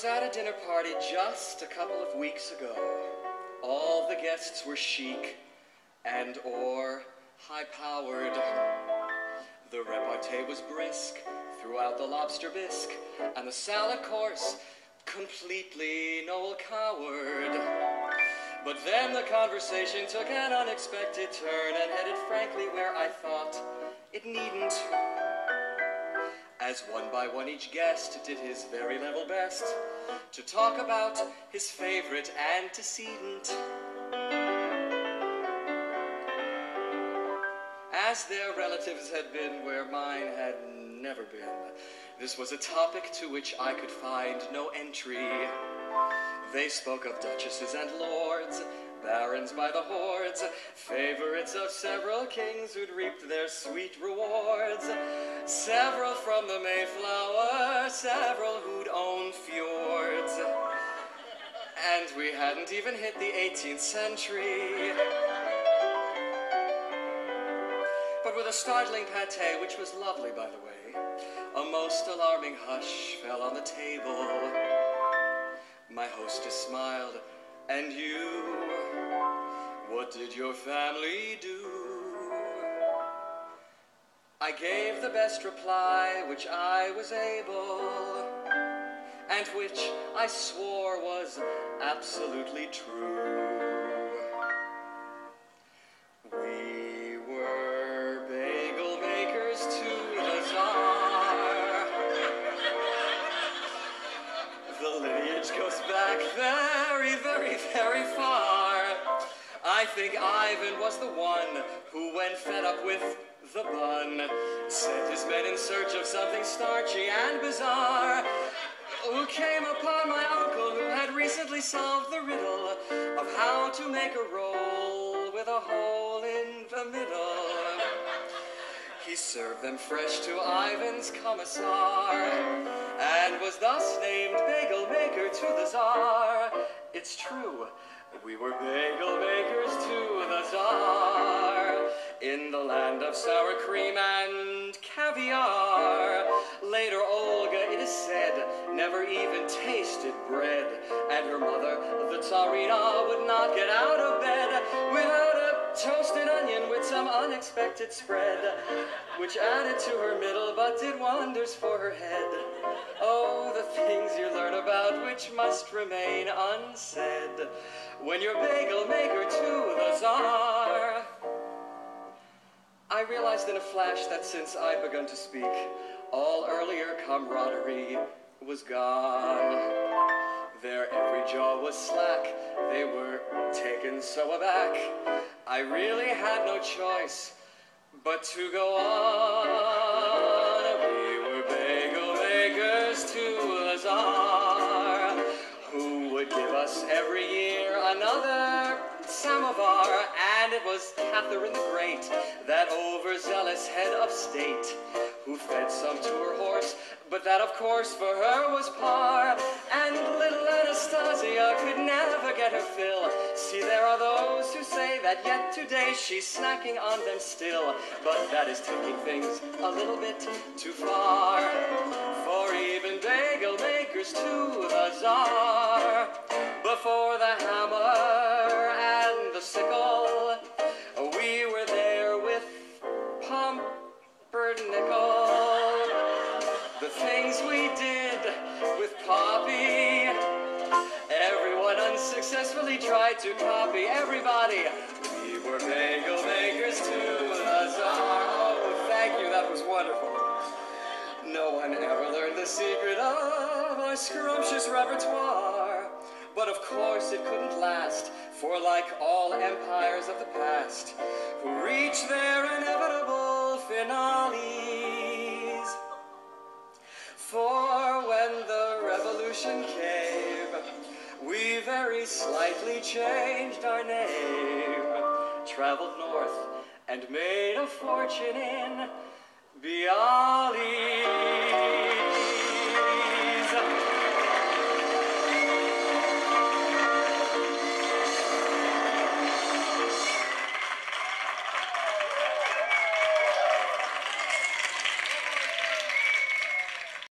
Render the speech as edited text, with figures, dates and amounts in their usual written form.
was at a dinner party just a couple of weeks ago. All the guests were chic and or high-powered. The repartee was brisk throughout the lobster bisque, and the salad course completely Noel Coward. But then the conversation took an unexpected turn and headed frankly where I thought it needn't. As one by one each guest did his very level best to talk about his favorite antecedent. As their relatives had been where mine had never been, this was a topic to which I could find no entry. They spoke of duchesses and lords, barons by the hordes, favorites of several kings who'd reaped their sweet rewards, several from the Mayflower, several who'd owned fjords. And we hadn't even hit the 18th century. But with a startling pate, which was lovely by the way, a most alarming hush fell on the table. My hostess smiled, "And you, what did your family do?" I gave the best reply which I was able, and which I swore was absolutely true. We were bagel makers to the Tsar. The lineage goes back very, very, very far. I think Ivan was the one who, when fed up with the bun, sent his men in search of something starchy and bizarre, who came upon my uncle who had recently solved the riddle of how to make a roll with a hole in the middle. He served them fresh to Ivan's commissar, and was thus named Bagel Maker to the Tsar. It's true, we were bagel makers to the Tsar, in the land of sour cream and caviar. Later Olga, it is said, never even tasted bread, and her mother, the Tsarina, would not get out of bed without a toasted onion with some unexpected spread, which added to her middle but did wonders for her head. Oh, the things you learn about which must remain unsaid when you're bagel maker to the Tsar. I realized in a flash that since I'd begun to speak, all earlier camaraderie was gone. Their every jaw was slack, they were taken so aback. I really had no choice but to go on. We were bagel makers to the Tsar, who would give us every year another samovar. And it was Catherine the Great, that overzealous head of state, who fed some to her horse, but that of course for her was par. And little Anastasia could never get her fill. See, there are those who say that yet today she's snacking on them still, but that is taking things a little bit too far. For even bagel makers to the Tsar, before the hammer and the sickle, we were there with pumpernickel. The things we did with Poppy, everyone unsuccessfully tried to copy. Everybody, we were bagel makers to the Tsar. Oh, thank you, that was wonderful. No one ever learned the secret of our scrumptious repertoire. But of course it couldn't last, for like all empires of the past, who reach their inevitable finales. For when the revolution came, we very slightly changed our name, traveled north and made a fortune in Bialy.